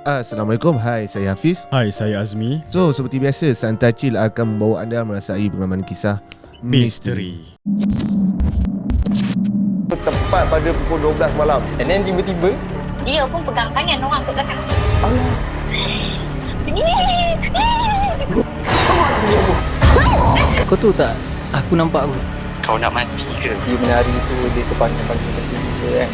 Assalamualaikum, hai saya Hafiz. Hai, saya Azmi. So, seperti biasa, Santai Chill akan membawa anda merasai pengalaman kisah misteri. Tepat pada pukul 12 malam. And then tiba-tiba dia pun pegang tangan orang kat belakang. Kau tahu tak, aku nampak apa? kau nak mati ke? Dia menari tu, dia terpancing-pancing tu kan.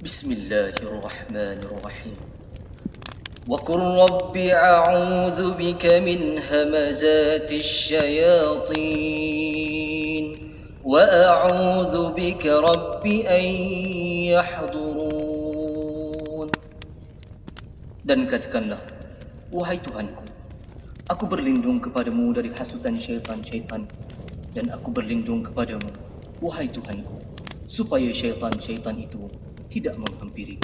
Bismillahirrahmanirrahim. وقل رب أعوذ بك من همزات الشياطين وأعوذ بك رب أن يحضرون. Dan katakanlah, wahai Tuhanku, aku berlindung kepadamu dari hasutan syaitan-syaitan, dan aku berlindung kepadamu, wahai Tuhanku, supaya syaitan-syaitan itu tidak menghampiri.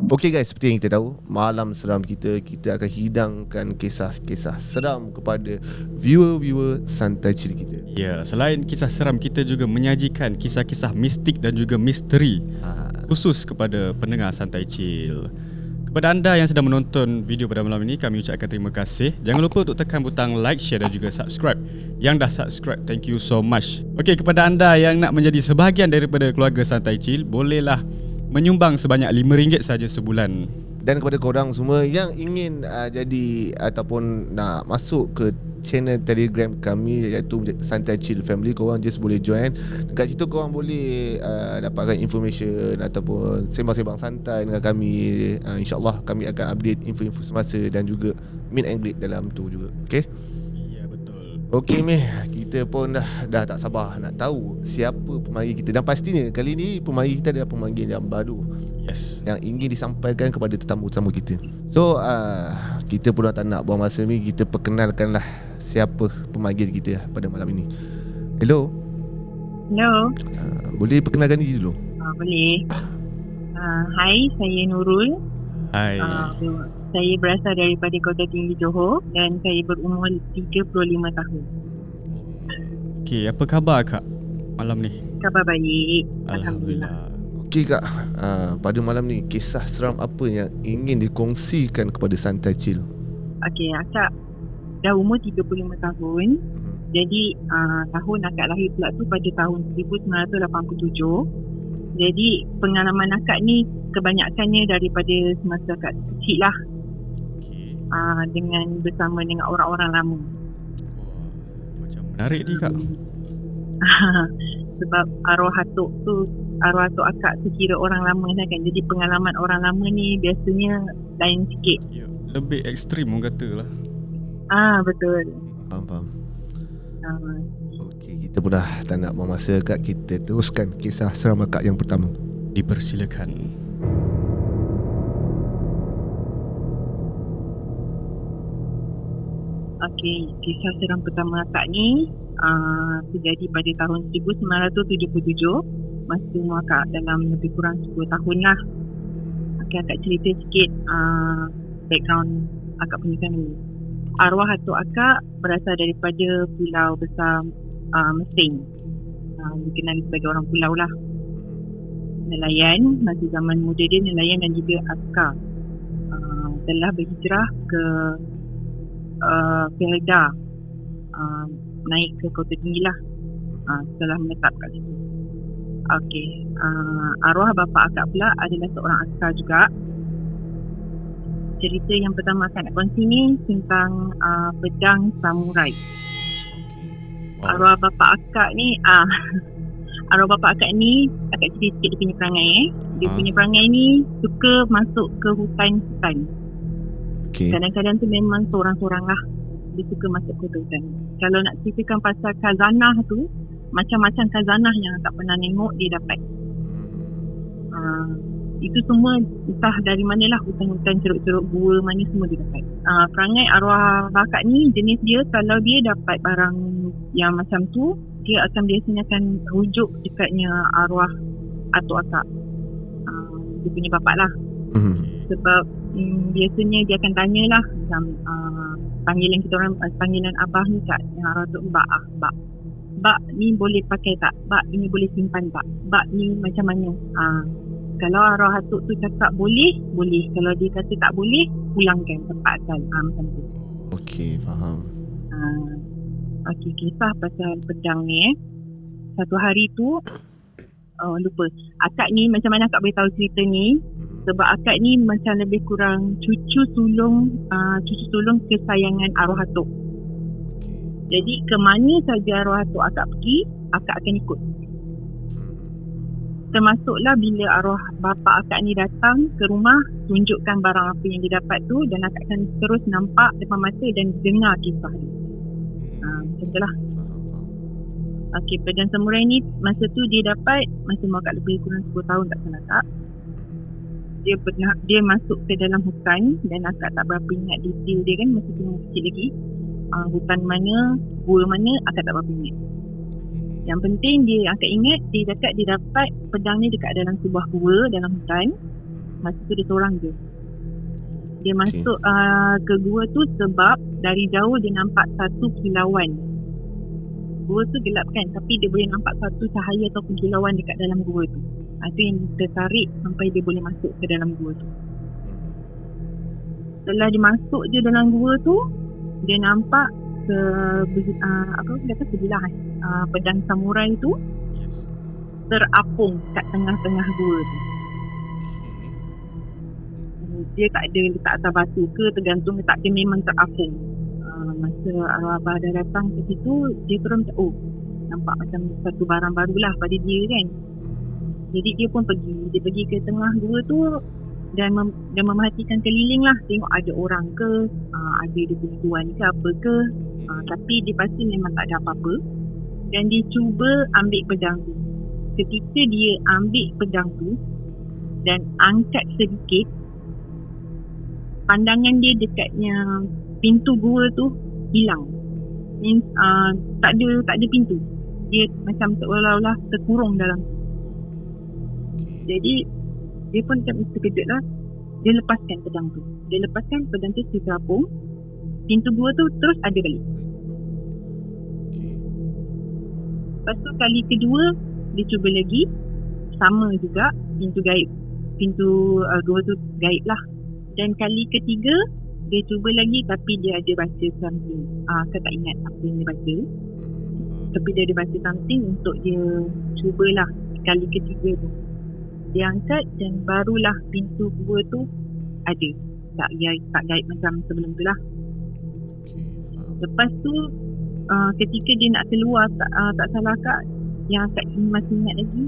Okey guys, seperti yang kita tahu, malam seram kita akan hidangkan kisah-kisah seram kepada viewer-viewer Santai Chill kita. Ya, selain kisah seram, kita juga menyajikan kisah-kisah mistik dan juga misteri khusus kepada pendengar Santai Chill. Kepada anda yang sedang menonton video pada malam ini, kami ucapkan terima kasih. Jangan lupa untuk tekan butang like, share dan juga subscribe. Yang dah subscribe, thank you so much. Okey, kepada anda yang nak menjadi sebahagian daripada keluarga Santai Chill, bolehlah menyumbang sebanyak RM5 saja sebulan. Dan kepada korang semua yang ingin jadi ataupun nak masuk ke channel Telegram kami, iaitu Santai Chill Family, korang just boleh join. Dekat situ korang boleh dapatkan information ataupun sembang-sembang santai dengan kami. InsyaAllah kami akan update info-info semasa dan juga meet and greet dalam tu juga. Okay? Okey Meh, kita pun dah tak sabar nak tahu siapa pemanggil kita. Dan pastinya kali ni pemanggil kita adalah pemanggil yang baru. Yes. Yang ingin disampaikan kepada tetamu-tetamu kita. So kita pun dah tak nak buang masa ni, kita perkenalkanlah siapa pemanggil kita pada malam ini. Hello. Hello. Boleh perkenalkan diri dulu? Boleh. Hai, saya Nurul. Hai. Saya berasal daripada Kota Tinggi Johor dan saya berumur 35 tahun. Okey, apa khabar Kak malam ni? Khabar baik. Alhamdulillah. Okey Kak, pada malam ni kisah seram apa yang ingin dikongsikan kepada Santai Chill? Okey, akak dah umur 35 tahun. Jadi tahun akak lahir pula tu pada tahun 1987. Jadi pengalaman akak ni kebanyakannya daripada semasa akak kecil lah. Dengan bersama dengan orang-orang lama. Macam menarik ni Kak. Sebab arwah atuk akak tu kira orang lama lah kan. Jadi pengalaman orang lama ni biasanya lain sikit. Ya, lebih ekstrim orang kata lah. Betul. Faham. Okey, kita pun dah tak nak buang masa Kak. Kita teruskan kisah seram Kak yang pertama. Dipersilakan. Okey, kisah seram pertama akak ni terjadi pada tahun 1977. Masa umur akak dalam lebih kurang 10 tahun lah. Okey, akak cerita sikit background akak punya family. Arwah atuk akak berasal daripada pulau besar Mesing. Dikenali sebagai orang pulau lah. Nelayan, masa zaman muda dia nelayan dan juga askar. Telah berhijrah ke Felda, naik ke Kota Tinggi lah setelah menetap kat situ. Okey, arwah bapa akak pula adalah seorang askar juga. Cerita yang pertama akan nak kongsi ni tentang pedang samurai. Arwah bapa akak ni akak cerita sikit dia punya perangai Dia punya perangai ni suka masuk ke hutan-hutan. Okay. Kadang-kadang tu memang seorang-seorang lah. Dia suka masuk ke hutan. Kalau nak ceritakan pasal khazanah tu, macam-macam khazanah yang tak pernah tengok dia dapat. itu semua entah dari manalah, hutan-hutan, ceruk-ceruk gua mana semua dia dapat. Perangai arwah akak ni jenis dia, kalau dia dapat barang yang macam tu, dia akan biasanya akan rujuk dekatnya arwah atuk akak, dia punya bapak lah. Sebab biasanya dia akan tanyalah macam panggilan kita orang, panggilan abah ni kat yang arwah tu, bak ni boleh pakai tak? Bak ini boleh simpan tak? Bak ni macam mana? Kalau arwah atuk tu cakap boleh. Kalau dia kata tak boleh, pulangkan tempat asal. Macam tu. Okey, faham. Okey, kisah pasal pedang ni. Satu hari tu, lupa. Akak ni, macam mana akak boleh tahu cerita ni? Sebab akak ni macam lebih kurang cucu sulung kesayangan arwah atuk. Jadi ke mana saja arwah atuk akak pergi, akak akan ikut. Termasuklah bila arwah bapa akak ni datang ke rumah, tunjukkan barang apa yang dia dapat tu, dan akak akan terus nampak depan mata dan dengar kisah dia. Macam tu lah. Okey, pedang samurai ni masa tu dia dapat masa akak lebih kurang 10 tahun tak salah tak. Dia masuk ke dalam hutan dan akak tak berapa ingat detail dia kan, masa tu kecil lagi. Hutan mana, gua mana, akak tak berapa ingat. Yang penting akak ingat dia cakap dia dapat pedang ni dekat dalam sebuah gua dalam hutan. Masa tu dia seorang je. Dia masuk ke gua tu sebab dari jauh dia nampak satu kilauan. Gua tu gelap kan, tapi dia boleh nampak satu cahaya ataupun kilauan dekat dalam gua tu. Itu yang tertarik sampai dia boleh masuk ke dalam gua tu. Setelah dia masuk je dalam gua tu, dia nampak sebilah pedang samurai tu terapung kat tengah-tengah gua tu. Dia tak ada letak atas batu ke tergantung, tak, dia memang terapung. Masa arwah abah dah datang ke situ, dia terus macam nampak macam satu barang barulah pada dia kan. Jadi dia pun pergi ke tengah gua tu dan memerhatikan keliling lah, tengok ada orang ke, ada dia punya tuan ke apa ke. Tapi dia pasti memang tak ada apa-apa, dan dia cuba ambil pedang tu. Ketika dia ambil pedang tu dan angkat sedikit, pandangan dia dekatnya pintu gua tu hilang. Tak ada pintu. Dia macam seolah-olah terkurung dalam. Jadi dia pun macam terkejut lah. Dia lepaskan pedang tu. Pedang tu terapung. Pintu gua tu terus ada balik. Lepas tu kali kedua dia cuba lagi, sama juga, pintu gua tu gaib lah. Dan kali ketiga dia cuba lagi, tapi dia ada baca something. Saya tak ingat apa yang dia baca, tapi dia ada baca something untuk dia cubalah kali ketiga tu. Dia angkat dan barulah pintu gua tu ada. Tak gaib macam sebelum tu lah. Lepas tu ketika dia nak keluar, tak salah kak, yang akak masih ingat lagi,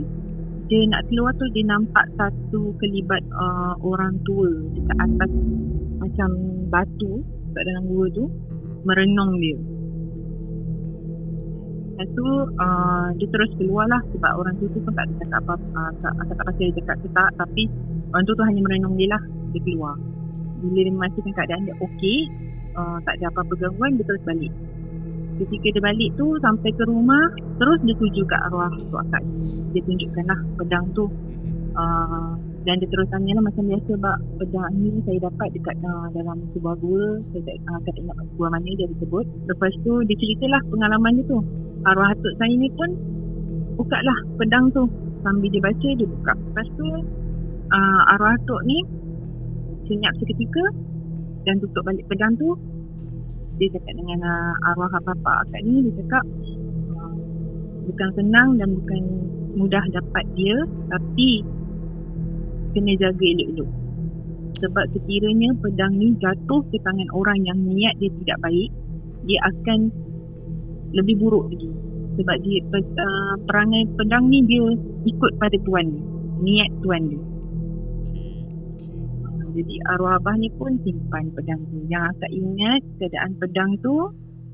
dia nak keluar tu dia nampak satu kelibat orang tua dekat atas macam batu kat dalam gua tu, merenung dia. Lepas tu dia terus keluar lah, sebab orang tu pun tak cakap apa-apa. Tak pasti dia cakap ke tak, tapi orang tu hanya merenung dia lah. Dia keluar. Bila dia memastikan keadaan dia okey, tak ada apa-apa gangguan, dia terus balik. Ketika dia balik tu, sampai ke rumah, terus dia tuju kat arwah tok akak ni. Dia tunjukkan lah pedang tu. Dan dia terus tanya lah macam biasa, bak, pedang ni saya dapat dekat dalam sebuah gua. Saya tak ingat gua mana dia disebut. Lepas tu dia ceritalah pengalaman dia tu. Arwah atuk saya ni pun buka lah pedang tu. Sambil dia baca, dia buka. Lepas tu arwah atuk ni senyap seketika dan tutup balik pedang tu. Dia cakap dengan arwah bapa akak ni, dia cakap bukan senang dan bukan mudah dapat dia, tapi kena jaga elok-elok. Sebab sekiranya pedang ni jatuh ke tangan orang yang niat dia tidak baik, dia akan lebih buruk lagi. Sebab dia perangai pedang ni dia ikut pada tuan dia, niat tuan dia. Jadi arwah abah ni pun simpan pedang tu. Yang akak ingat keadaan pedang tu,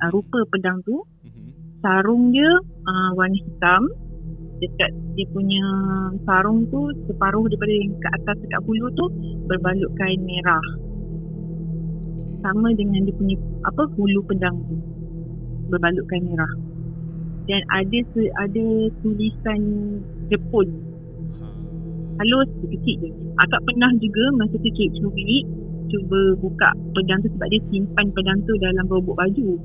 rupa pedang tu, sarung dia warna hitam dekat dia punya sarung tu, separuh daripada yang ke atas dekat bulu tu berbalut kain merah. Sama dengan dia punya hulu pedang tu berbalut kain merah. Dan ada tulisan Jepun halus kecil je. Akak pernah juga masa tu curi cuba buka pedang tu sebab dia simpan pedang tu dalam robot baju.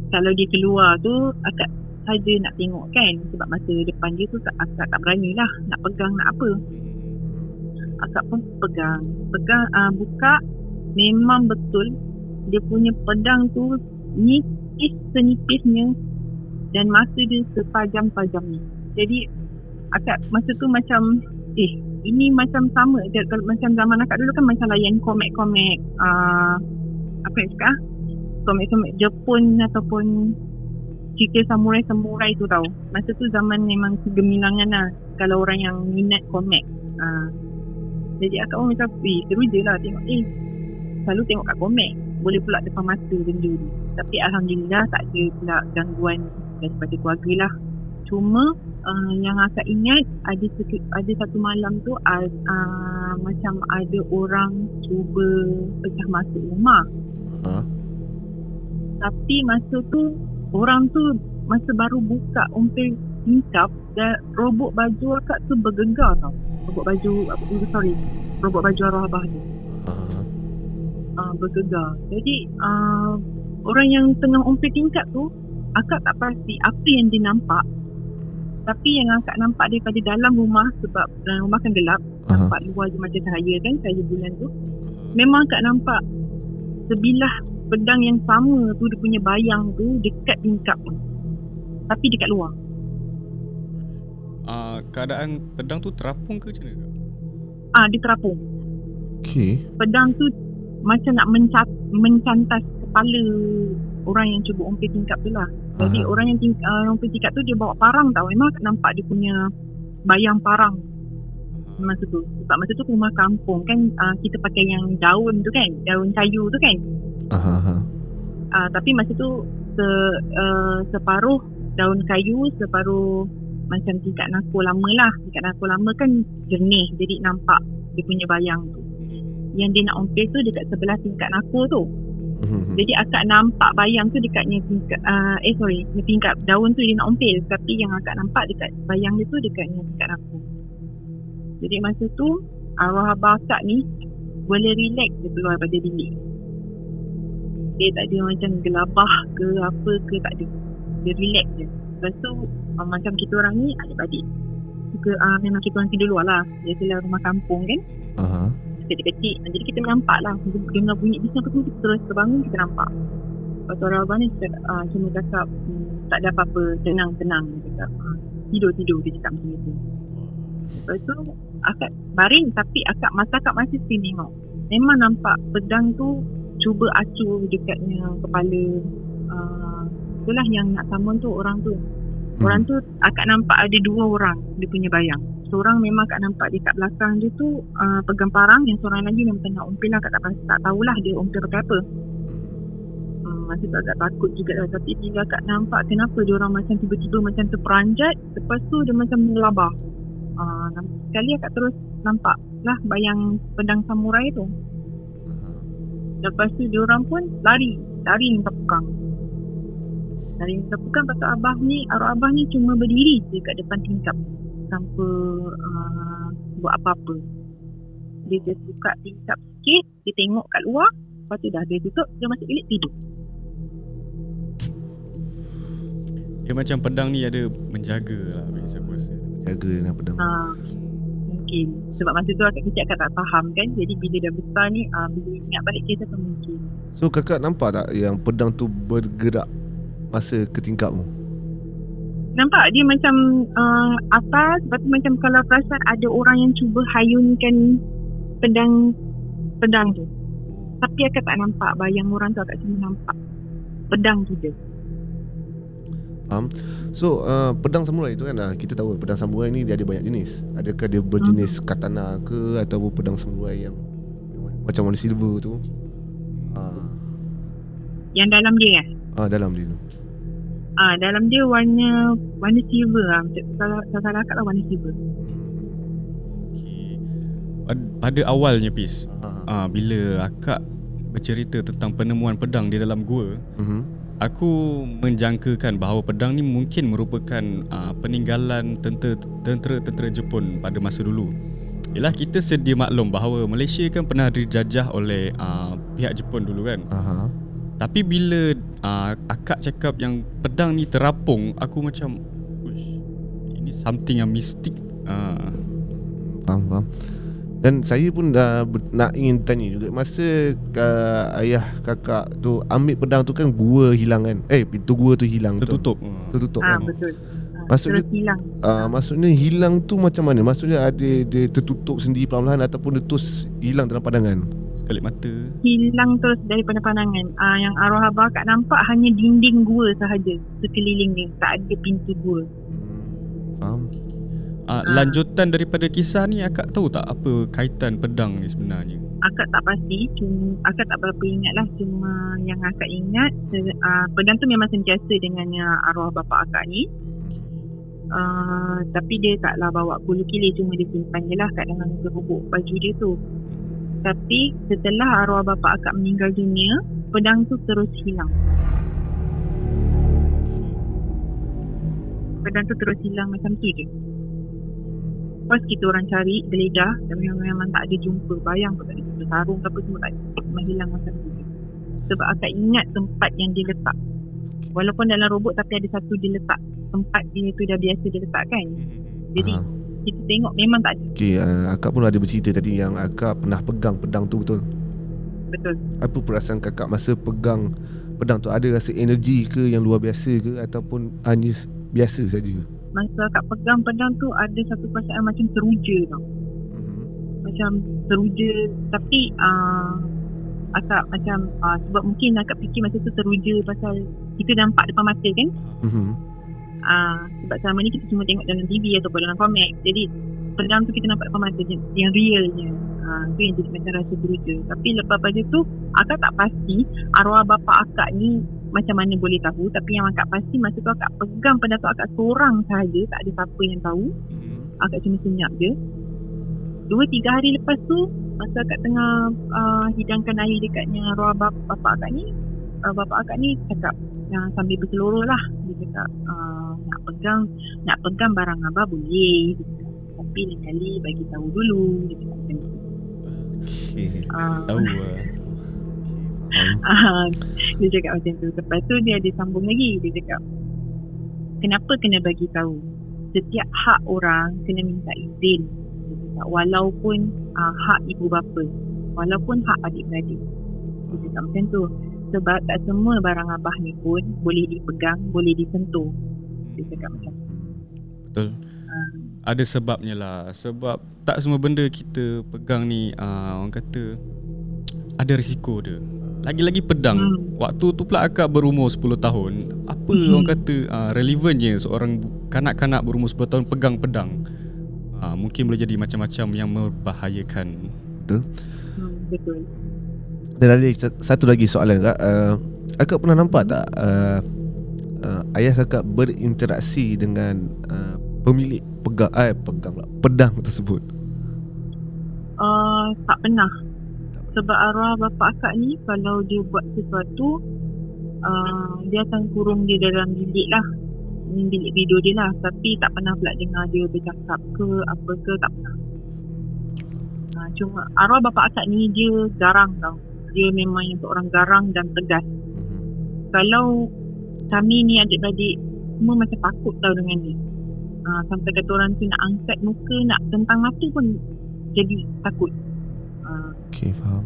Kalau dia keluar tu akak saja nak tengok kan, sebab masa depan dia tu akak tak berani lah nak pegang nak apa. Akak pun pegang buka, memang betul dia punya pedang tu nipis senipisnya dan masa dia setajam-tajamnya. Jadi akak masa tu macam ini macam sama kalau macam zaman akak dulu kan macam layan komik-komik komik-komik Jepun ataupun cerita samurai tu tau. Masa tu zaman memang kegemilangan lah kalau orang yang minat komik. Jadi akak pun macam seru je lah tengok selalu tengok kat komik boleh pula depan mata benda tu. Tapi Alhamdulillah tak ada pula gangguan daripada keluarga lah. Cuma yang akak ingat ada satu malam tu macam ada orang cuba pecah masuk rumah. Tapi masa tu orang tu masa baru buka umpil tingkap dan robot baju akak tu bergegar tau. Robot baju arwah abah tu bergegar. Jadi orang yang tengah umpil tingkap tu akak tak pasti apa yang dia nampak. Tapi yang akak nampak daripada dalam rumah, sebab dalam rumah kan gelap, nampak luar je macam cahaya kan, cahaya bulan tu. Memang akak nampak sebilah pedang yang sama tu, dia punya bayang tu dekat tingkap tu. Tapi dekat luar. Keadaan pedang tu terapung ke macam mana? Dia terapung. Okay. Pedang tu macam nak mencantas kepala orang yang cuba umpil tingkap tu lah. Jadi orang yang umpil tingkap tu dia bawa parang tau. Memang nampak dia punya bayang parang masa tu. Sebab masa tu rumah kampung kan, kita pakai yang daun tu kan, daun kayu tu kan. Tapi masa tu separuh daun kayu, separuh macam tingkat nako lama lah. Tingkat nako lama kan jernih, jadi nampak dia punya bayang tu. Yang dia nak umpil tu dekat sebelah tingkat nako tu. Jadi akak nampak bayang tu dekatnya tingkat daun tu dia nak umpil. Tapi yang akak nampak dekat bayang dia tu dekatnya tingkat nako. Jadi masa tu arwah abah akak ni boleh relax dia keluar daripada bilik. Dia tak ada macam gelabah ke apa ke, tak ada. Dia relax je. Lepas tu macam kita orang ni adik-adik suka, memang kita orang tidur luar lah. Biasalah rumah kampung kan, kecil-kecil. Jadi kita nampak lah dengar bunyi bising apa tu, kita terus terbangun, kita nampak. Lepas tu arwah abah ni cuma cakap tak ada apa-apa, tenang-tenang. Dia cakap tidur-tidur, dia cakap macam tu. Lepas tu akak baring, tapi mata akak masih sini tengok. Memang nampak pedang tu cuba acuh dekatnya kepala. Itulah yang nak samun tu orang tu. Orang tu akak nampak ada dua orang dia punya bayang. Seorang memang akak nampak dekat belakang dia tu pegang parang, yang seorang lagi memang tengah umpil lah. Akak tak tahulah dia umpil pakai apa. Masih agak takut juga lah. Tapi bila akak nampak kenapa dia orang macam tiba-tiba macam terperanjat, lepas tu dia macam mengelabah. Sekali akak terus nampak lah bayang pedang samurai tu. Lepas tu dia orang pun lari minta pukang. Lepas tu arwah abah ni cuma berdiri je kat depan tingkap tanpa buat apa-apa. Dia just buka tingkap sikit, dia tengok kat luar, lepas tu dah dia tutup, dia masuk bilik tidur. Dia macam pedang ni ada menjaga lah, saya rasa. Menjaga dengan pedang. Mungkin sebab masa tu akak kecil akak tak faham kan. Jadi bila dah besar ni, bila ingat balik kisah tu mungkin. So kakak nampak tak yang pedang tu bergerak masa ke tingkapmu? Nampak dia macam atas. Lepas tu macam kalau perasan ada orang yang cuba hayunkan pedang tu. Tapi akak tak nampak bayang orang tu, akak cuma nampak pedang tu je. So pedang samurai tu kan, kita tahu pedang samurai ni dia ada banyak jenis. Adakah dia berjenis katana ke, ataupun pedang samurai yang macam warna silver tu? Yang dalam dia kan? Dalam dia tu. Dalam dia warna silver lah. Kalau salah akak lah warna silver. Okay. Pada awalnya Pis, bila akak bercerita tentang penemuan pedang di dalam gua, aku menjangkakan bahawa pedang ni mungkin merupakan peninggalan tentera Jepun pada masa dulu. Yalah, kita sedia maklum bahawa Malaysia kan pernah dijajah oleh pihak Jepun dulu kan. Tapi bila akak cakap yang pedang ni terapung, aku macam, uish, ini something yang mistik. Faham. Dan saya pun dah nak ingin tanya juga, masa ayah kakak tu ambil pedang tu kan gua hilang kan? Pintu gua tu hilang. Tertutup. Tertutup kan? Betul. Maksudnya Terus hilang. Maksudnya hilang tu macam mana? Maksudnya dia tertutup sendiri perlahan-lahan ataupun dia terus hilang dalam pandangan? Kelip mata. Hilang terus daripada pandangan. Yang arwah abah akak nampak hanya dinding gua sahaja sekeliling dia. Tak ada pintu gua. Faham? Lanjutan daripada kisah ni, akak tahu tak apa kaitan pedang ni sebenarnya? Akak tak pasti, akak tak berapa ingat lah. Cuma yang akak ingat, pedang tu memang sentiasa dengan arwah bapa akak ni. Tapi dia taklah bawa bulu kilir, cuma dia simpan je lah kat dalam kerubuk baju dia tu. Tapi setelah arwah bapa akak meninggal dunia, pedang tu terus hilang. Pedang tu terus hilang macam tu je. Lepas kita orang cari, geledah, dan memang tak ada jumpa. Bayang pun tak ada sarung ke apa, semua tak ada. Memang hilang macam tu. Sebab akak ingat tempat yang dia letak. Walaupun dalam robot, tapi ada satu dia letak. Tempat dia tu dah biasa dia letak kan. Jadi kita tengok memang tak ada. Okay, akak pun ada bercerita tadi yang akak pernah pegang pedang tu, betul? Betul. Apa perasaan kakak masa pegang pedang tu? Ada rasa energi ke yang luar biasa ke, ataupun hanya biasa saja? Masa akak pegang pedang tu, ada satu perasaan macam teruja tau. Macam teruja. Tapi akak macam sebab mungkin akak fikir masa tu teruja pasal kita nampak depan mata kan. Sebab selama ni kita cuma tengok dalam TV ataupun dalam komik. Jadi pedang tu kita nampak depan mata yang realnya. Tu yang jadi macam rasa teruja. Tapi lepas pada tu, akak tak pasti arwah bapa akak ni macam mana boleh tahu. Tapi yang akak pasti, masa tu akak pegang pedang tu akak seorang sahaja, tak ada siapa yang tahu. Akak cuma senyap je. 2-3 hari lepas tu, masa akak tengah hidangkan air dekatnya arwah bapa akak ni, bapa akak ni cakap sambil berseloroh lah. Dia cakap nak pegang barang abah boleh, tapi lain kali bagi tahu dulu. Dia cakap macam tu. Tahu dia cakap macam tu. Lepas tu dia ada sambung lagi. Dia cakap, kenapa kena bagi tahu? Setiap hak orang kena minta izin. Dia cakap, walaupun hak ibu bapa, walaupun hak adik-beradik. Dia cakap macam tu. Sebab tak semua barang abah ni pun boleh dipegang, boleh disentuh. Dia cakap macam tu. Betul. Ada sebabnya lah. Sebab tak semua benda kita pegang ni orang kata ada risiko dia. Lagi-lagi pedang. Waktu tu pula akak berumur 10 tahun. Apa orang kata relevannya seorang kanak-kanak berumur 10 tahun pegang pedang? Mungkin boleh jadi macam-macam yang membahayakan. Betul. Betul. Dan ada satu lagi soalan kak. Akak pernah nampak tak ayah kakak berinteraksi dengan pemilik pedang tersebut? Tak pernah. Sebab arwah bapa akak ni, kalau dia buat sesuatu, dia akan kurung dia dalam bilik lah. Bilik tidur dia lah. Tapi tak pernah pula dengar dia bercakap ke apa ke, tak pernah. Cuma arwah bapa akak ni dia garang tau. Dia memang yang seorang garang dan tegas. Kalau kami ni adik-beradik semua macam takut tau dengan dia. Sampai kata orang tu nak angkat muka, nak tentang mata pun jadi takut. Okay, faham.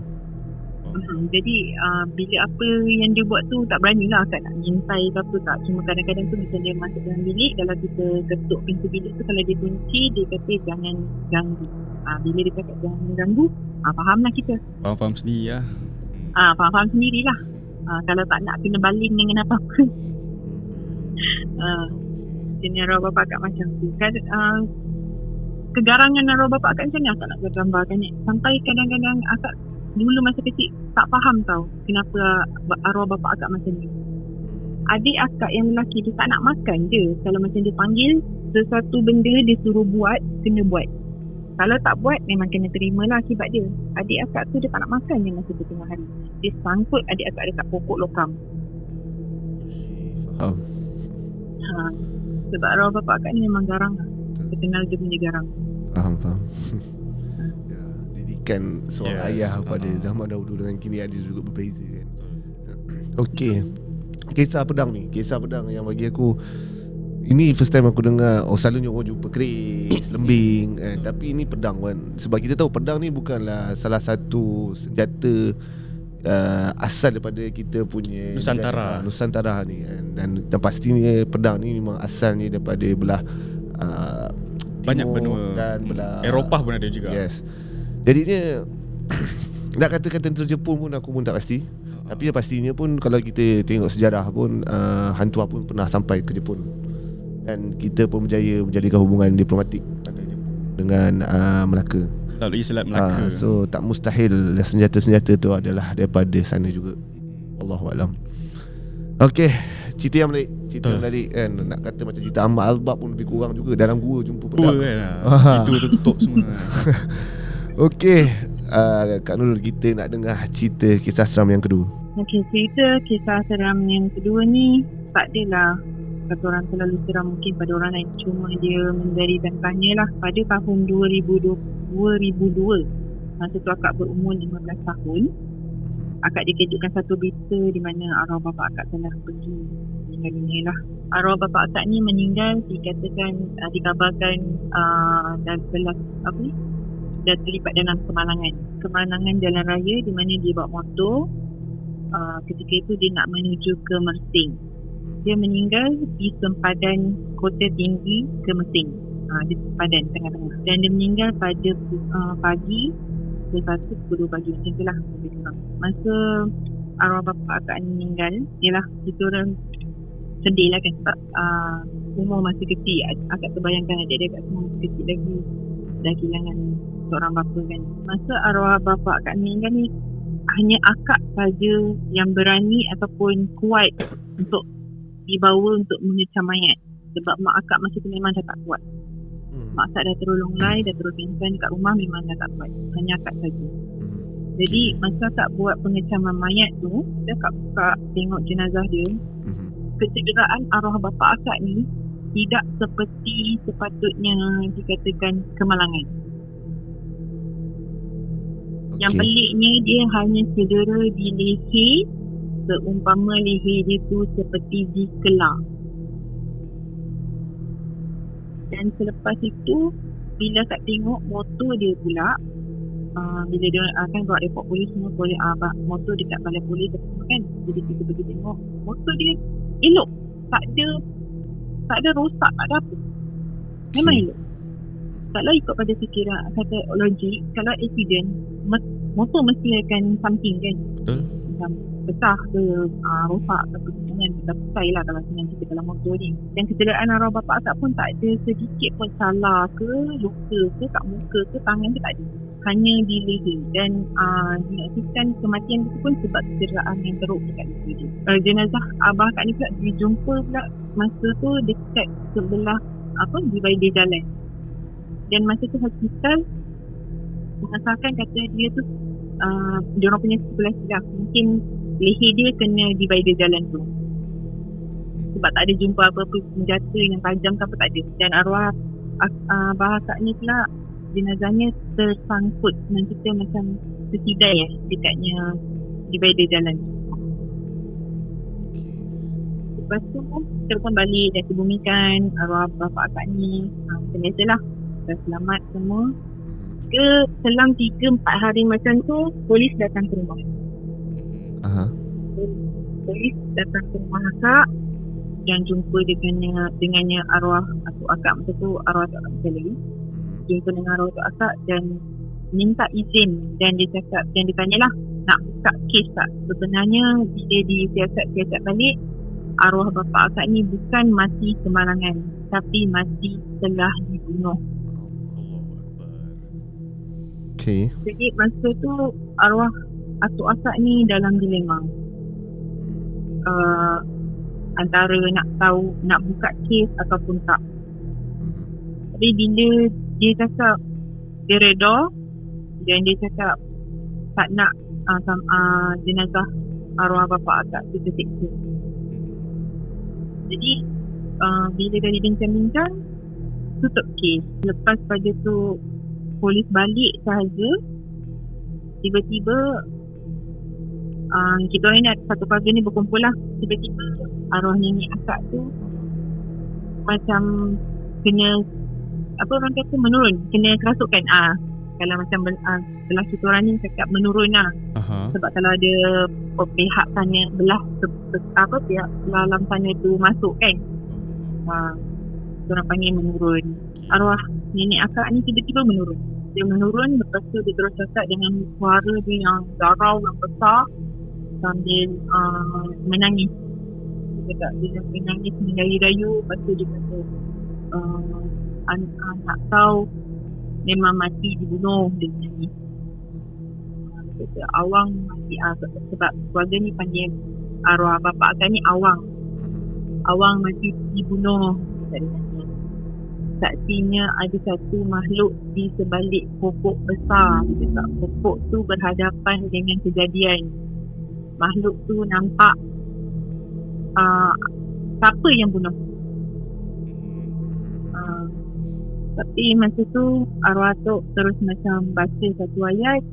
Jadi bila apa yang dia buat tu tak beranilah akak nak mintai ke apa tak. Cuma kadang-kadang tu macam dia masuk dalam bilik, kalau kita ketuk pintu bilik tu, kalau dia kunci, dia kata jangan ganggu. Bila dia cakap jangan ganggu, fahamlah kita. Faham sendiri lah. Faham sendirilah. Kalau tak nak kena balin dengan apa-apa. Jenis arwah bapa akak macam tu. Kegarangan arwah bapa akak macam ni akak nak gambarkan ni. Sampai kadang-kadang akak dulu masa kecil tak faham tau kenapa arwah bapa akak macam ni. adik akak yang lelaki dia tak nak makan je. Kalau macam dia panggil sesuatu benda dia suruh buat, kena buat. Kalau tak buat memang kena terima lah akibat dia. Adik akak tu dia tak nak makan je masa tu tengah hari. Dia sangkut adik akak dekat pokok lokam. Faham. Sebab arwah bapa akak ni memang garang lah. Terkenal dia punya garang. Faham. Yalah, didikan seorang ayah pada zaman dahulu dengan kini ada juga berbeza kan. Okey. Kisah pedang yang bagi aku, ini first time aku dengar. Selalunya orang jumpa keris, lembing tapi ini pedang kan. Sebab kita tahu pedang ni bukanlah salah satu senjata asal daripada kita punya Nusantara ni kan. Dan pastinya pedang ni memang asalnya daripada belah banyak benua dan belah Eropah pun ada juga. Yes. Jadinya nak katakan tentera Jepun pun aku pun tak pasti. Tapi pastinya pun kalau kita tengok sejarah pun Hantua pun pernah sampai ke Jepun. Dan kita pun berjaya menjadikan hubungan diplomatik antara Jepun dengan Melaka. Lalu Selat Melaka. So tak mustahil senjata-senjata tu adalah daripada sana juga. Wallahualam. Okey, cerita yang menarik kan. Nak kata macam cerita Ahmad Albab pun lebih kurang juga. Dalam gua jumpa pedang kan. Itu tutup semua. Okey, Kak Nurul, kita nak dengar cerita kisah seram yang kedua. Okey, cerita kisah seram yang kedua ni tak adalah kata orang terlalu seram mungkin pada orang lain. Cuma dia menjadi dan tanya lah. Pada tahun 2002, masa tu akak berumur 15 tahun, akak dikejutkan satu berita di mana arwah bapa akak telah pergi meninggal dunia lah. Arwah bapa akak ni meninggal dikabarkan dan telah dah terlibat dalam kemalangan jalan raya di mana dia bawa motor. Ketika itu dia nak menuju ke Mersing. Dia meninggal di sempadan Kota Tinggi ke Mersing, di sempadan tengah-tengah. Dan dia meninggal pada pagi pukul 1 pagi macam tu lah. Masa arwah bapa akak meninggal, ialah kita orang sedih lah kan. Sebab umur masih kecil. Akak terbayangkan adik-adik akak semua masih kecil lagi. Dah kehilangan seorang bapa kan. Masa arwah bapa akak meninggal ni, hanya akak saja yang berani ataupun kuat untuk dibawa untuk mengecam mayat. Sebab mak akak masa tu memang dah tak kuat. Mak akak dah terus longlai, dah terus pingsan dekat rumah, memang dah tak kuat. Hanya akak saja. Jadi masa akak buat pengecaman mayat tu, akak buka tengok jenazah dia. Kecederaan arwah bapa akak ni tidak seperti sepatutnya dikatakan kemalangan. Yang peliknya dia hanya cedera di leher, seumpama leher dia tu seperti dikelar. Dan selepas itu, bila kat tengok motor dia pula, bila dia akan buat report polis semua, motor dekat balai polis kan. Jadi kita pergi tengok motor dia elok, tak ada rosak, tak ada apa, memang elok. Kalau ikut pada fikiran kata logik, kalau accident motor mesti akan something kan. Betul. Macam pecah ke rosak ke jangan kita percaya lah kalau senang kita dalam motor ni. Dan kecederaan arwah bapa akak pun tak ada sedikit pun salah ke, luka ke kat muka ke tangan ke, tak ada. Hanya di leher. Dan dilakukan kematian itu pun sebab kecederaan yang teruk dekat leher dia. Jenazah abah akak ni pula dijumpa pula masa tu dekat sebelah divider jalan. Dan masa tu hospital mengasalkan kata dia tu dia orang punya sebelah silap. Mungkin leher dia kena divider jalan tu. Sebab tak ada jumpa apa-apa senjata yang tajam ke apa, tak ada. Dan arwah abah akak ni pula jenazahnya tersangkut dengan kita macam tersidai dekatnya divider jalan. Lepas tu kita pun balik dan kebumikan arwah bapa akak ni. Biasalah dah selamat semua. Selang 3-4 hari macam tu, polis datang ke rumah. Polis datang ke rumah akak dan jumpa dengannya arwah atuk akak. Masa tu arwah atuk akak sekali. Jumpa dengan arwah atuk akak dan minta izin. Dan dia cakap, dan dia tanyalah nak buka kes tak. Sebenarnya bila disiasat balik, arwah bapa akak ni bukan mati kemalangan, tapi mati telah dibunuh. Okay. Jadi masa tu arwah atuk akak ni dalam dilema. antara nak tahu nak buka kes ataupun tak. Tapi bila dia cakap dia reda dan dia cakap tak nak jenazah arwah bapa akak kita seksa. Jadi bila dah dibincang-bincang, tutup kes. Lepas pada tu polis balik sahaja, tiba-tiba kita orang ni ada satu keluarga ni berkumpul lah. Tiba-tiba arwah nenek akak tu macam kena apa orang kata menurun, kena kerasukan. Kalau macam belah kita orang ni cakap menurun lah. Sebab kalau ada pihak sana belah pihak dalam sana tu masuk kan, orang panggil menurun. Arwah nenek akak ni tiba-tiba menurun. Dia menurun, lepas tu dia terus cakap dengan suara dia yang garau, yang besar, sambil menangis. Dia cakap dia menangis mendayu-dayu. Lepas tu dia kata anak kau memang mati dibunuh. Dia menangis. Dia kata awang mati. Sebab keluarga ni panggil arwah bapa akak ni awang. Awang mati dibunuh. Saksinya ada satu makhluk di sebalik pokok besar. Dia cakap pokok tu berhadapan dengan kejadian. Makhluk tu nampak siapa yang bunuh. Tapi masa tu arwah tu terus macam baca satu ayat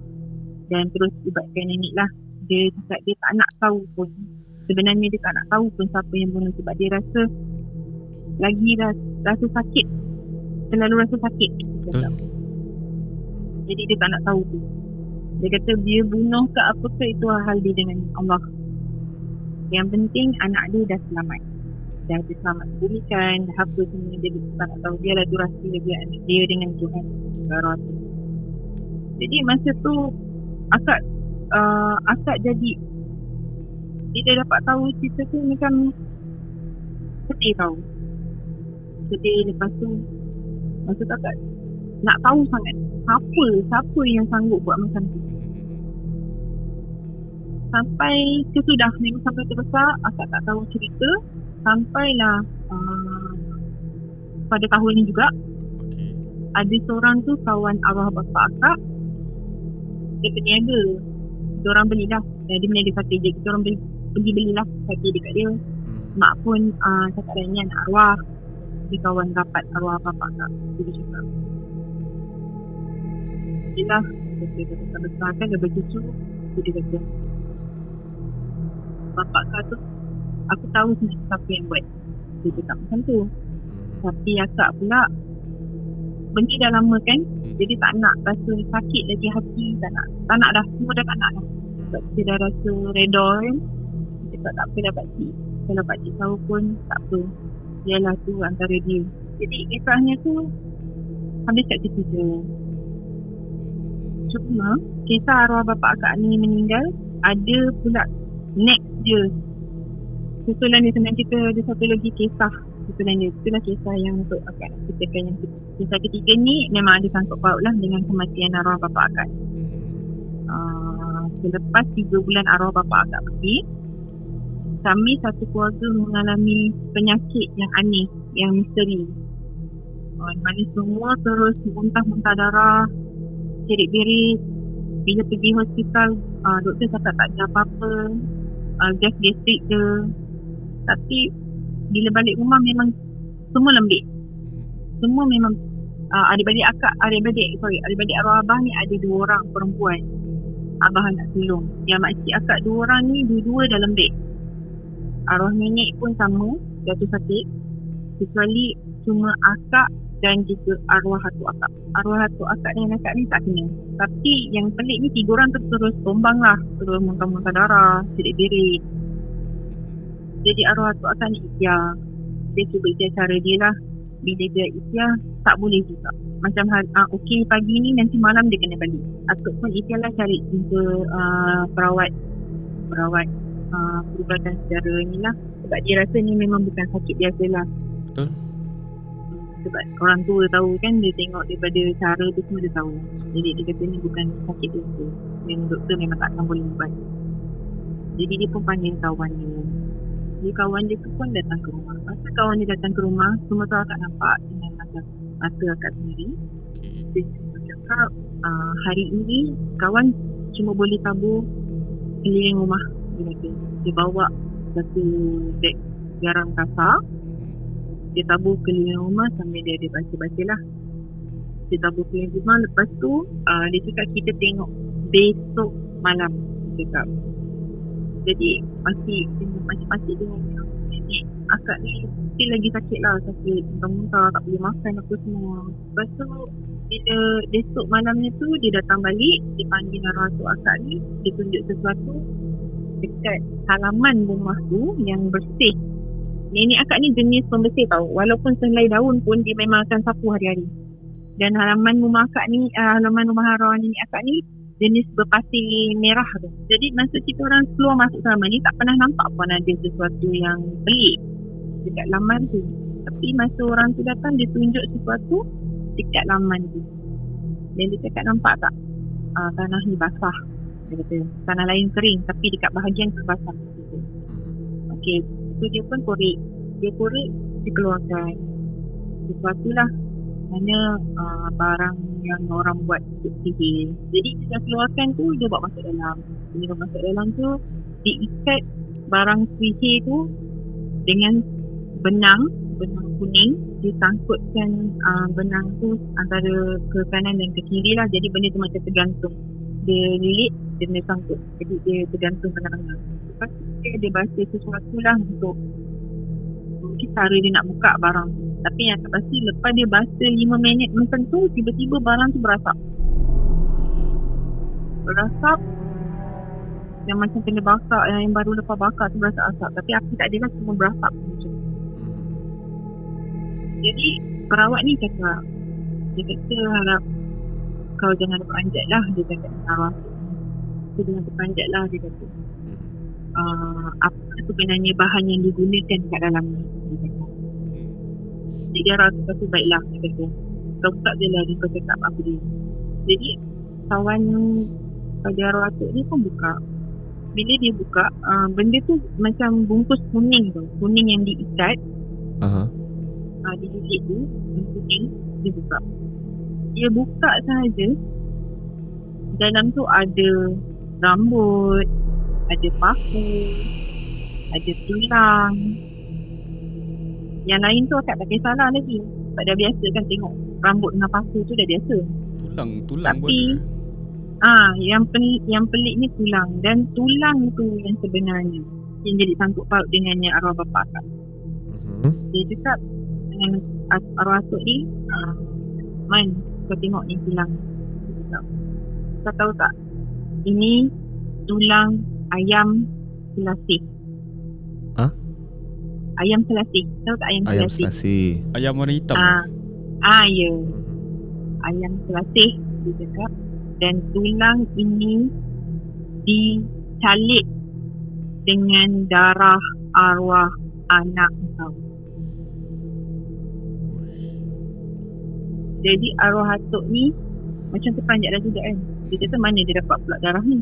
dan terus libatkan nenek lah. Dia cakap dia tak nak tahu pun. Sebenarnya dia tak nak tahu pun siapa yang bunuh sebab dia rasa lagi rasa sakit. Terlalu rasa sakit. Jadi dia tak nak tahu tu. Dia kata dia bunuh ke apa ke itu hal dia dengan Allah. Yang penting anak dia dah selamat. Dah selamat diberikan, dah apa semua dia tak nak tahu. Dia lah durasi dia anak dia dengan Tuhan. Jadi masa tu akak jadi dia dapat tahu cerita tu macam sedih tau. Sedih. Lepas tu masa tu akak nak tahu sangat siapa yang sanggup buat macam tu. Sampai sesudah memang sampai terbesar akak tak tahu cerita. Sampailah pada tahun ni juga ada seorang tu kawan arwah bapa akak. Dia peniaga. Kita orang belilah. Dia meniaga sate je. Kita orang pergi belilah sate dekat dia. Mak pun cakap dengan anak arwah. Dia kawan rapat arwah bapa akak. Dia cakap yelah, dia besar kan dia bercucu. Dia kata bapa akak tu aku tahu siapa yang buat. Dia cakap macam tu. Tapi akak pula benda dah lama kan, jadi tak nak rasa sakit lagi hati. Tak nak dah. Semua dah tak nak dah. Sebab dia dah rasa reda kan. Dia cakap tak apa dah pakcik. Kalau pakcik tahu pun tak apa. Yalah tu antara dia. Jadi kisahnya tu habis kat situ je. Cuma kisah arwah bapa akak ni meninggal, ada pula next dia. Susulan dia senang cerita, ada satu lagi kisah susulan dia. Itulah kisah yang untuk akak nak ceritakan. Yang kisah ketiga ni memang ada sangkut paut lah dengan kematian arwah bapa akak. Selepas 3 bulan arwah bapa akak pergi, kami satu keluarga mengalami penyakit yang aneh, yang misteri. Mana semua terus muntah-muntah darah, cerit-berit. Bila pergi hospital, doktor cakap tak ada apa-apa, gas gastrik je. Tapi bila balik rumah memang semua lembik. Semua memang adik-adik arwah abah ni ada 2 orang perempuan. Abah nak sulung. Yang makcik akak 2 orang ni dua-dua dah lembik. Arwah nenek pun sama, jatuh sakit. Kecuali cuma akak dan juga arwah hatu akak. Arwah hatu akak dengan akak ni tak kena. Tapi yang pelik ni 3 orang tu terus tombang lah. Terus muntah-muntah darah, cerit-berit. Jadi arwah hatu akak ni ikhtiar. Dia cuba ikhtiar cara dia lah. Bila dia ikhtiar, tak boleh juga. Macam okey pagi ni, nanti malam dia kena balik. Ataupun ikhtiar lah cari jumpa perawat perubatan secara ni lah. Sebab dia rasa ni memang bukan sakit biasa lah. Betul. Sebab orang tua tahu kan, dia tengok daripada cara tu semua dia tahu. Jadi dia kata ni bukan sakit biasa. Dan doktor memang takkan boleh ubat. Jadi dia pun panggil kawan dia. Jadi kawan dia tu pun datang ke rumah. Masa kawan dia datang ke rumah, semua tu akak nampak dengan mata akak sendiri. Dia cakap hari ini kawan cuma boleh tabur keliling rumah. Dia bawa satu beg garam kasar. Dia tabur keliling rumah sambil dia baca-baca lah. Dia tabur keliling rumah. Lepas tu dia cakap kita tengok besok malam. Dia cakap. Jadi masih dengan nenek akak ni still lagi sakit lah. Sakit muntah-muntah, tak boleh makan apa semua. Lepas tu bila besok malamnya tu dia datang balik. Dia panggil arwah atuk akak ni. Dia tunjuk sesuatu dekat halaman rumah tu yang bersih. Nenek akak ni jenis pembersih tau. Walaupun selai daun pun dia memang akan sapu hari-hari. Dan halaman rumah akak ni, halaman rumah arwah nenek akak ni jenis berpasir merah tu. Jadi masa kita orang keluar masuk halaman ni tak pernah nampak pun ada sesuatu yang pelik dekat laman tu. Tapi masa orang tu datang dia tunjuk sesuatu dekat laman tu. Dan dia cakap nampak tak tanah ni basah. Dia kata tanah lain kering tapi dekat bahagian tu basah. Okey, so dia pun korek. Dia keluarkan sesuatu lah. Mana barang yang orang buat untuk sihir. Jadi dia keluarkan tu dia bawa masuk dalam. Bila masuk dalam tu diikat barang sihir tu dengan benang kuning. Disangkutkan benang tu antara ke kanan dan ke kiri lah. Jadi benda tu macam tergantung. Dia lilit dan dia sangkut. Jadi dia tergantung tengah-tengah. Lepas tu dia baca sesuatu lah untuk mungkin cara dia nak buka barang tu. Tapi yang tak pasti lepas dia baca 5 minit macam tu, tiba-tiba barang tu berasap yang macam kena bakar, yang baru lepas bakar tu berasap asap. Tapi aku tak ada lah, cuma berasap macam tu. Jadi perawat ni cakap, dia kata harap kau jangan terpanjat lah. Dia cakap arwah tu jangan terpanjat lah. Dia kata apa sebenarnya bahan yang digunakan kat dalam ni. Dia cakap jadi arwah tu kata baiklah. Dia kata kau buka je lah, dia kau cakap apa dia. Jadi kawan pada arwah tu ni pun buka. Bila dia buka benda tu macam bungkus kuning tu, kuning yang diikat. Dililit tu kuning. Dia buka sahaja, dalam tu ada rambut, ada paku, ada tulang. Yang lain tu akak tak kisahlah lagi. Sebab dah biasa kan tengok rambut dengan paku tu dah biasa. Tulang tapi yang peliknya tulang. Dan tulang tu yang sebenarnya yang jadi sangkut paut dengan yang arwah bapa akak. Dia cakap dengan arwah atuk ni, Man, kau tengok ni tulang. Kau tahu tak, ini tulang ayam selasih. Ayam selasih. Tahu tak ayam selasih? Ayam warna hitam. Ya. Ayam selasih dia cakap. Dan tulang ini dicalik dengan darah arwah anak kau. Jadi arwah atuk ni macam terpanjat dah juga kan. Dia kata mana dia dapat pula darah ni.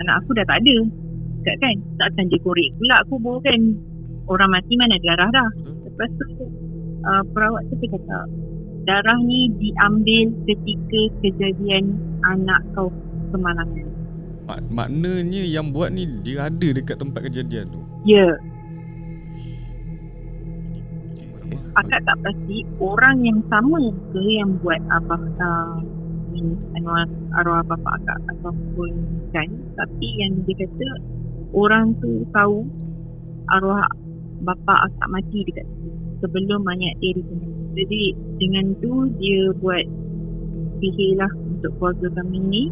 Anak aku dah tak ada kan. Takkan dia korek pula kubur kan. Orang mati mana darah dah. Lepas tu perawat tu kata darah ni diambil ketika kejadian anak kau kemalangan. Maknanya yang buat ni dia ada dekat tempat kejadian tu. Ya. Akak tak pasti orang yang sama ke yang buat arwah bapa akak ataupun kan. Tapi yang dia kata orang tu tahu arwah bapa akak mati dekat situ sebelum mayat dia ditemukan. Jadi dengan tu dia buat sihir lah untuk keluarga kami ni,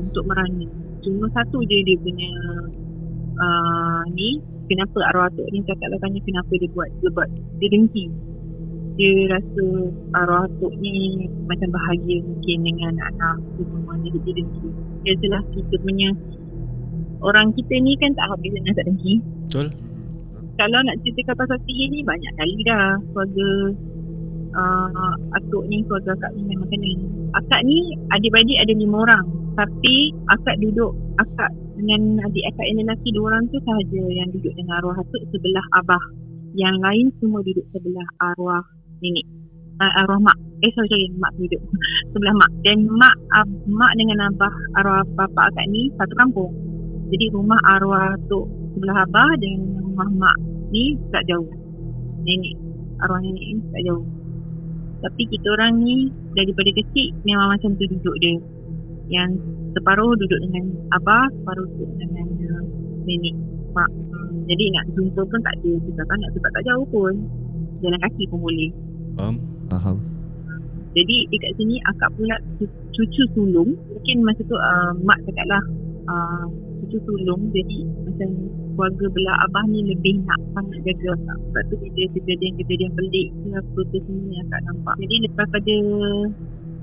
untuk merana. Cuma satu je dia punya ni, kenapa arwah atuk ni cakap lah, tanya kenapa dia buat. Dia dengki. Dia rasa arwah atuk ni macam bahagia mungkin dengan anak tu semua. Jadi dia dengki. Biasalah kita punya orang kita ni kan tak habis dengan tak dengki. Betul. Kalau nak cerita pasal sihir ni banyak kali dah. Keluarga atuk ni, keluarga akak ni memang kena. Akak ni adik-beradik ada 5 orang. Tapi akak dengan adik akak yang lelaki, 2 orang tu sahaja yang duduk dengan arwah atuk sebelah abah. Yang lain semua duduk sebelah arwah nenek. Arwah mak. Sorry, mak duduk sebelah mak. Dan mak dengan abah arwah bapa akak ni satu kampung. Jadi rumah arwah atuk sebelah abah dengan rumah mak ni tak jauh. Arwah nenek ni tak jauh. Tapi kita orang ni daripada kecil memang macam tu duduk dia. Yang separuh duduk dengan abah, separuh duduk dengan nenek, mak. Jadi nak jumpa pun tak ada susah sangat sebab tak jauh pun. Jalan kaki pun boleh. Faham. Jadi dekat sini akak pula cucu sulung. Mungkin masa tu mak cakap lah cucu sulung. Jadi macam keluarga belah abah ni lebih nak sangat jaga akak. Sebab tu bila kejadian-kejadian pelik ke apa tu semua akak nampak. Jadi lepas pada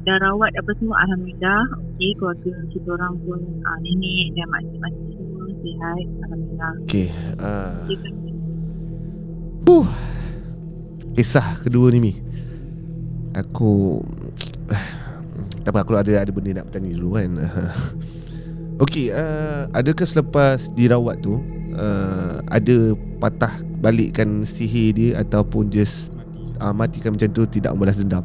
dah rawat apa semua, alhamdulillah okey, keluarga kita orang pun nenek dan makcik-makcik semua sihat, alhamdulillah. Okey. Kisah kedua ni Mi. Aku tak apa, aku ada benda nak bertanya dulu kan. Okey, adakah selepas dirawat tu ada patah balikkan sihir dia ataupun just matikan macam tu, tidak membalas dendam?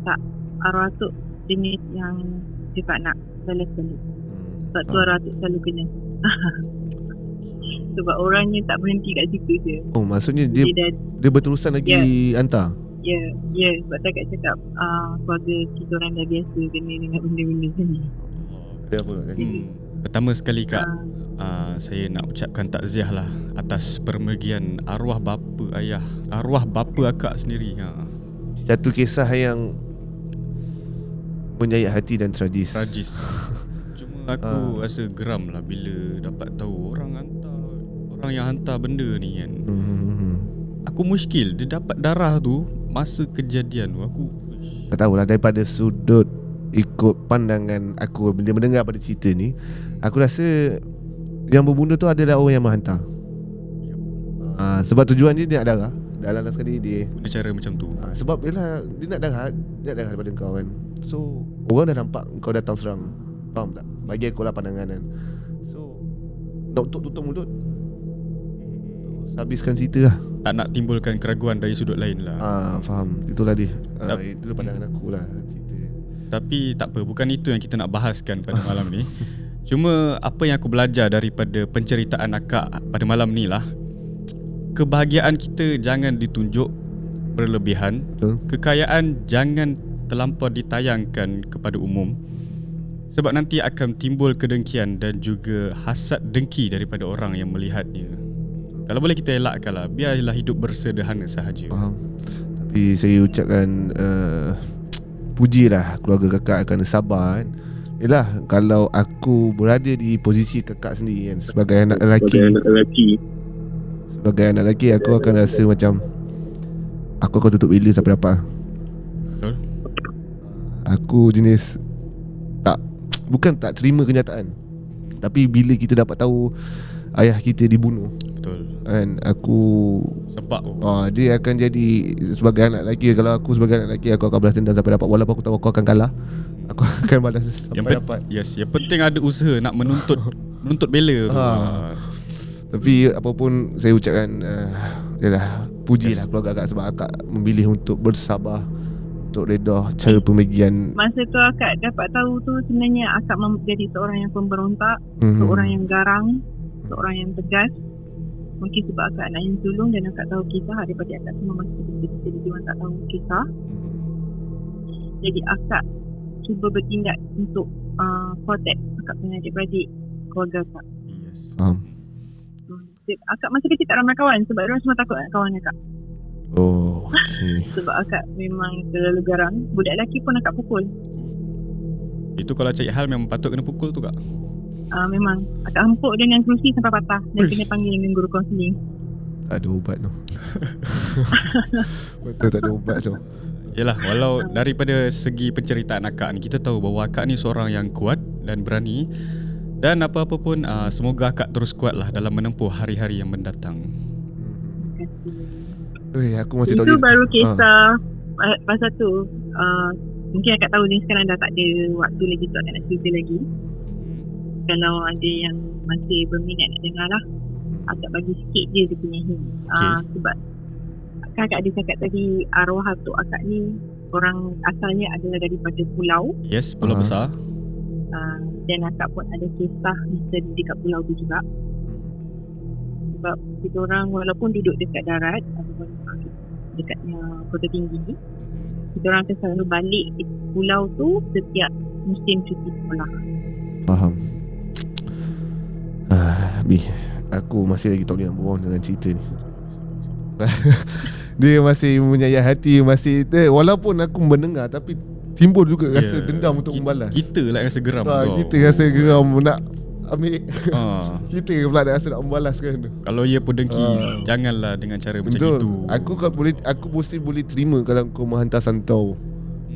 Tak. Arwah tu jenis yang dia tak nak balas dendam. Sebab tu arwah tu selalu kena. Sebab orangnya tak berhenti kat situ je. Oh, maksudnya dia berterusan lagi hantar? Ya. Sebab tak cakap keluarga kita orang dah biasa kena dengan benda-benda macam ni. Ada apa nak tanya? Pertama sekali Kak, saya nak ucapkan takziah lah atas permergian arwah bapa ayah, arwah bapa akak sendiri. Satu kisah yang menyayat hati dan tragis. Cuma aku rasa geram lah bila dapat tahu orang yang hantar benda ni kan. Aku muskil dia dapat darah tu masa kejadian tu. Aku tak tahulah, daripada sudut ikut pandangan aku bila mendengar pada cerita ni, aku rasa yang berbunuh tu adalah orang yang menghantar. Sebab tujuan dia nak darah. Dalam sekali dia guna cara macam tu. Sebab dia nak darah daripada kau kan. So orang dah nampak kau datang serang. Faham tak? Bagi aku lah pandangan kan. So nak tutup mulut, habiskan cerita lah. Tak nak timbulkan keraguan dari sudut lain lah. Faham. Itulah dia. Itulah pandangan aku lah cerita. Tapi tak apa, bukan itu yang kita nak bahaskan pada malam ni. Cuma apa yang aku belajar daripada penceritaan akak pada malam ni lah, kebahagiaan kita jangan ditunjuk berlebihan. Betul. Kekayaan jangan terlampau ditayangkan kepada umum, sebab nanti akan timbul kedengkian dan juga hasad dengki daripada orang yang melihatnya. Kalau boleh kita elakkan lah, biarlah hidup bersederhana sahaja. Faham. Tapi saya ucapkan pujilah keluarga kakak akan sabar kan. Yelah, kalau aku berada di posisi kakak sendiri kan, sebagai anak lelaki, aku akan rasa macam aku akan tutup bila sampai dapat. Betul. Aku jenis bukan tak terima kenyataan, tapi bila kita dapat tahu ayah kita dibunuh, betul kan, aku sebab dia akan jadi sebagai anak lelaki. Kalau aku sebagai anak lelaki, aku akan balas dendam sampai dapat. Walaupun aku tahu aku akan kalah, aku akan balas sampai dapat. Yes, yang penting ada usaha nak menuntut bela tu. Tapi apapun saya ucapkan yalah, pujilah keluarga akak sebab akak memilih untuk bersabar, untuk reda cara pemergian. Masa tu akak dapat tahu tu, sebenarnya akak menjadi seorang yang pemberontak, seorang yang garang, seorang yang tegas. Mungkin sebab akak anak yang sulung dan akak tahu kisah daripada akak semua masa kecil, jadi dia orang tak tahu kisah. Jadi akak cuba bertindak untuk protect akak punya adik-beradik, keluarga akak. Akak masa kecil tak ramai kawan sebab dia orang semua takut nak kawan akak. Oh, okay. Sebab akak memang terlalu garang. Budak lelaki pun akak pukul. Itu kalau cari hal memang patut kena pukul tu kak? Memang akak hempuk dengan kerusi sampai patah dan kena panggil dengan guru kaunseling. Tak ada ubat tu. Betul, tak ada ubat tu. Yelah, walau daripada segi penceritaan akak ni, kita tahu bahawa akak ni seorang yang kuat dan berani. Dan apa-apa pun semoga akak terus kuat lah dalam menempuh hari-hari yang mendatang. Aku masih tahu. Itu baru kisah pasal tu. Mungkin akak tahu ni sekarang dah tak ada waktu lagi tu akak nak cerita lagi. Kalau ada yang masih berminat nak dengar lah. Akak bagi sikit je dia punya hint. Sebab kakak ada cakap tadi arwah atuk akak ni orang asalnya adalah daripada pulau. Yes, pulau besar. Dan akak pun ada kisah misteri dekat pulau tu juga. Sebab kita orang walaupun duduk dekat darat ataupun dekatnya Kota Tinggi, kita orang akan selalu balik pulau tu setiap musim cuti sekolah. Faham. Bi, aku masih lagi tak boleh nak berbual dengan cerita ni. Dia masih menyayat hati, masih walaupun aku mendengar tapi timbul juga rasa dendam untuk membalas. Kita lah rasa geram Kita rasa geram nak ambil kita pula dah rasa nak membalaskan tu. Kalau ia pun dengki, janganlah dengan cara macam itu. Aku mesti boleh terima kalau kau menghantar santau.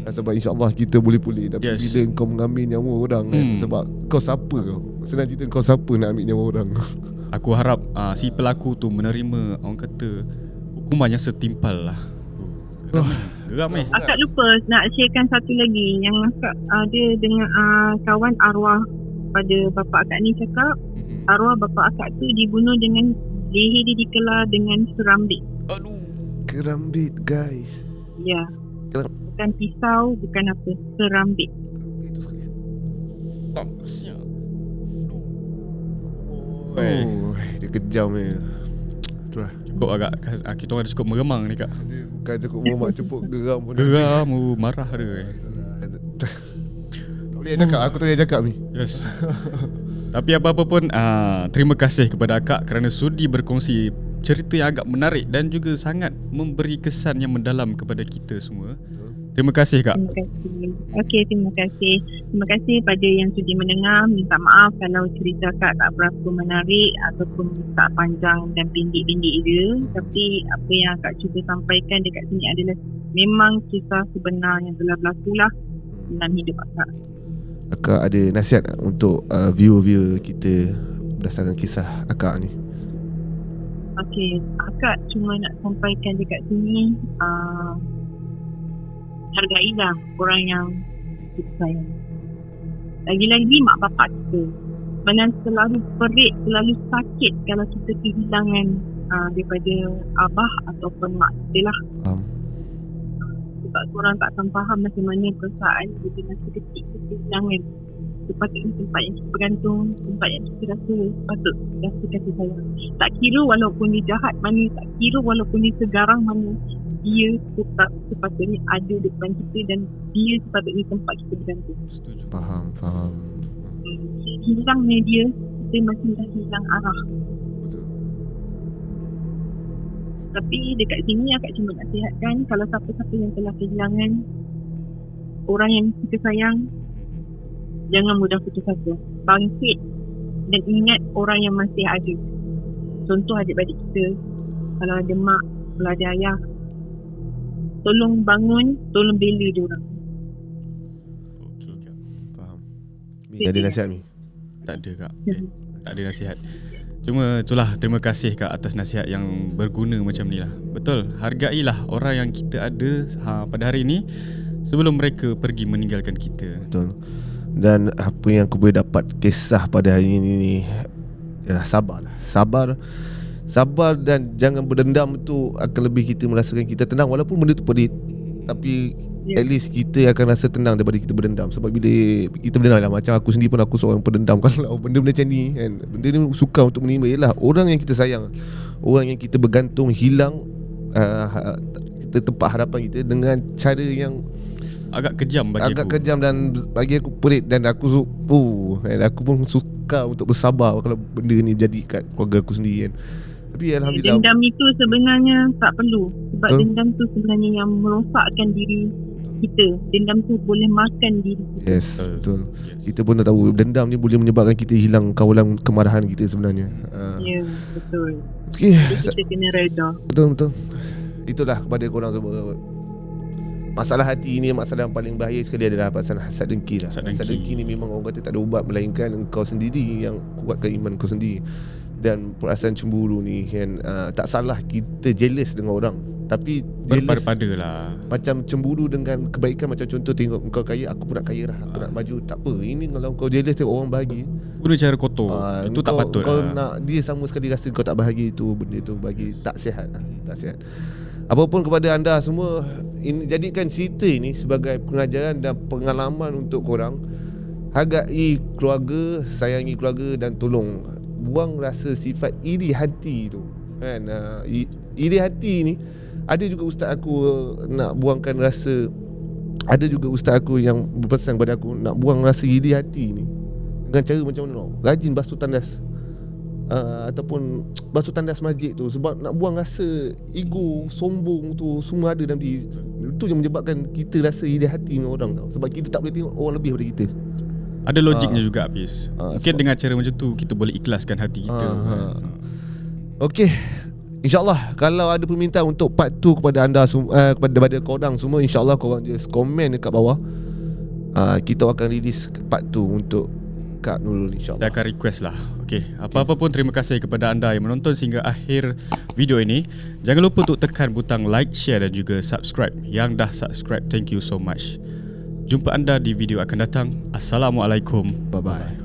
Sebab insyaAllah kita boleh pulih. Tapi bila kau mengambil nyawa orang sebab kau siapa kau? Senang cerita kau siapa nak ambil nyawa orang. Aku harap si pelaku tu menerima orang kata hukuman yang setimpal lah. Geram Akak lupa nak sharekan satu lagi yang akak ada dengan kawan arwah pada bapa akak ni cakap arwah bapa akak tu dibunuh dengan leher dia dikelar dengan serambit. Aduh, kerambit guys. Ya. Bukan pisau, bukan apa, serambit. Itu sekali. Dia kejam ni. Itulah. Cukup agak kita orang ada cukup meremang ni kak. Dia bukan cukup memak, cukup geram pun. Geram, marah dia. Tak boleh cakap, aku tak boleh cakap ni. Yes. Tapi apa-apa pun terima kasih kepada akak kerana sudi berkongsi cerita yang agak menarik dan juga sangat memberi kesan yang mendalam kepada kita semua. Terima kasih kak. Terima kasih. Okey, terima kasih. Terima kasih pada yang sudi mendengar. Minta maaf kalau cerita kak tak berapa menarik ataupun tak panjang dan pendek-pendek je. Tapi apa yang kak cuba sampaikan dekat sini adalah memang kisah sebenar yang telah berlaku lah dalam hidup akak. Akak ada nasihat untuk viewer-viewer kita berdasarkan kisah akak ni? Okey, akak cuma nak sampaikan dekat sini hargailah orang yang kita sayang. Lagi-lagi mak bapak kita. Sebenarnya selalu perit, selalu sakit kalau kita kehilangan daripada abah ataupun mak kita lah. Sebab korang tak akan faham macam mana perasaan kita masa kecil kita kehilangan sepatutnya tempat yang kita bergantung, tempat yang kita patut rasa kasih sayang. Tak kira walaupun dia jahat mana, tak kira walaupun dia segarang mana, dia tetap sepatutnya ada depan kita dan dia sepatutnya tempat kita bergantung. Setuju. Faham. Hilangnya dia, kita masih dah hilang arah. Betul. Tapi dekat sini akak cuma nak sihatkan kalau siapa-siapa yang telah kehilangan orang yang kita sayang, jangan mudah putus asa. Bangkit dan ingat orang yang masih ada. Contoh adik-adik kita, kalau ada mak, kalau ada ayah, tolong bangun, tolong bela dia orang. Okey kak. Faham. Mi ada nasihat Mi? Tak ada kak. Tak ada nasihat. Cuma itulah, terima kasih kak atas nasihat yang berguna macam ni lah. Betul, hargailah orang yang kita ada pada hari ini sebelum mereka pergi meninggalkan kita. Betul. Dan apa yang aku boleh dapat kisah pada hari ini ni ialah sabar dan jangan berdendam. Tu akan lebih kita merasakan kita tenang. Walaupun benda tu pedih, tapi at least kita akan rasa tenang daripada kita berdendam. Sebab bila kita berdendam lah, macam aku sendiri pun aku seorang pendendam. Kalau benda-benda macam ni kan, benda ni sukar untuk menerima. Ialah orang yang kita sayang, orang yang kita bergantung hilang kita tempat harapan kita dengan cara yang agak kejam bagi aku. Kejam dan bagi aku perit. Dan aku aku pun suka untuk bersabar kalau benda ni berjadi kat keluarga aku sendiri kan. Tapi alhamdulillah, dendam itu sebenarnya tak perlu. Sebab dendam tu sebenarnya yang merosakkan diri kita. Dendam tu boleh makan diri kita. Yes, betul. Kita pun dah tahu dendam ni boleh menyebabkan kita hilang kawalan kemarahan kita sebenarnya. Ya, betul. Okay. Jadi kita kena reda. Betul. Itulah kepada korang semua. Masalah hati ini masalah yang paling bahaya sekali adalah masalah hasad dengki lah. Hasad dengki ni memang orang kata tak ada ubat melainkan engkau sendiri yang kuatkan iman kau sendiri. Dan perasaan cemburu ni kan, tak salah kita jealous dengan orang, Tapi berpada-pada lah. macam cemburu dengan kebaikan. Macam contoh tengok kau kaya, aku pun nak kaya lah, aku nak maju. Tak apa, ini kalau kau jealous tengok orang bahagia, Guna cara kotor. Itu tak patut kau lah. nak dia sama sekali rasa kau tak bahagia, itu benda tu bagi tak sihat lah. Tak sihat. Apapun kepada anda semua, ini jadikan cerita ini sebagai pengajaran dan pengalaman untuk korang. Hargai keluarga, sayangi keluarga dan tolong buang rasa sifat iri hati tu kan. Iri hati ni ada juga ustaz aku nak buangkan rasa. Ada juga ustaz aku yang berpesan kepada aku nak buang rasa iri hati ni dengan cara macam mana? Rajin basuh tandas, ataupun basuh tandas masjid tu. Sebab nak buang rasa ego, sombong tu semua ada dalam diri. Itu yang menyebabkan kita rasa iri hati dengan orang tau. Sebab kita tak boleh tengok orang lebih daripada kita. Ada logiknya juga Hafiz. Mungkin sebab dengan cara macam tu kita boleh ikhlaskan hati kita. Okey, InsyaAllah kalau ada permintaan untuk part 2 kepada anda kepada korang semua, InsyaAllah korang just komen dekat bawah. Kita akan release part 2 untuk Kak Nurul, InsyaAllah. Saya akan request lah. Okay, apa-apa pun terima kasih kepada anda yang menonton sehingga akhir video ini. Jangan lupa untuk tekan butang like, share dan juga subscribe. Yang dah subscribe, thank you so much. Jumpa anda di video akan datang. Assalamualaikum. Bye-bye.